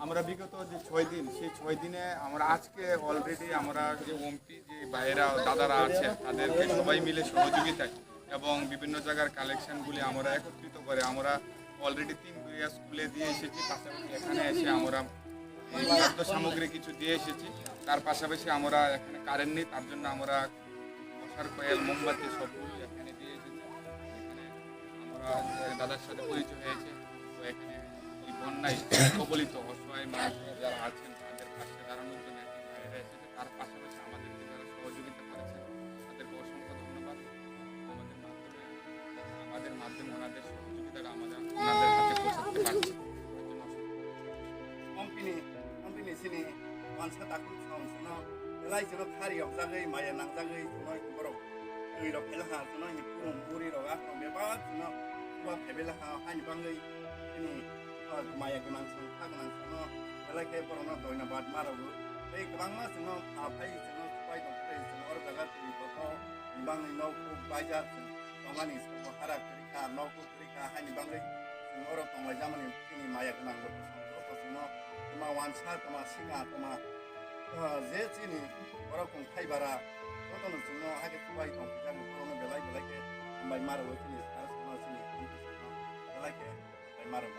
আমরা বিগত যে 6 দিন সেই 6 দিনে আমরা আজকে অলরেডি আমরা যে ওমপি যে ভাইয়েরা দাদারা আছেন তাদেরকে সবাই মিলে সহযোগিতায় এবং বিভিন্ন জায়গার কালেকশনগুলি আমরা একত্রিত করে আমরা অলরেডি 3 বিঘা স্কুলে দিয়ে এসেছি। পাশাপাশি এখানে এসে আমরা খাদ্য সামগ্রী কিছু দিয়ে এসেছি। তার পাশাপাশি আমরা এখানে কারেন্ট নেই, তার জন্য আমরা মশার কয়েল মোমবাতি সবগুলো এখানে দিয়ে এসেছি। এখানে আমরা দাদার সাথে পরিচয় হয়েছে। তো এখানে এই বন্যায় কবলিত অসহায় মানুষ যারা আছেন তাদের পাশে দাঁড়ানোর জন্য একটি বাইরে এসেছে। তার পাশাপাশি আমাদেরকে যারা সহযোগিতা করেছেন তাদেরকে অসংখ্য ধন্যবাদ। আমাদের মাধ্যমে ওনাদের সহযোগিতাটা আমরা ওনাদের হাতে পৌঁছাতে পারছি। Ampi sini wansa takut sama sana, elai sana hari yang jagai maya nang jagai sana borok, rok elah sana ni pun muri rok aku bebas sana, buat hebelah hanya bangai ini Mayagunang Khagunang sana, elai ke borok na doina bad marabu, tapi kerang mas sana apa ini sana supaya dong sana orang jaga tu itu bangai nau ku baca tongani sana harap kerika nau ku kerika hanya bangai orang tongai zaman ini Mayagunang Bosongni Tuma wansa, tuma singa, tuma zeci ni orang kong kai bara, orang tu semua agak tuai kong kita orang belai ke, ambai maru ini sekarang semua sini, belai ke, ambai maru.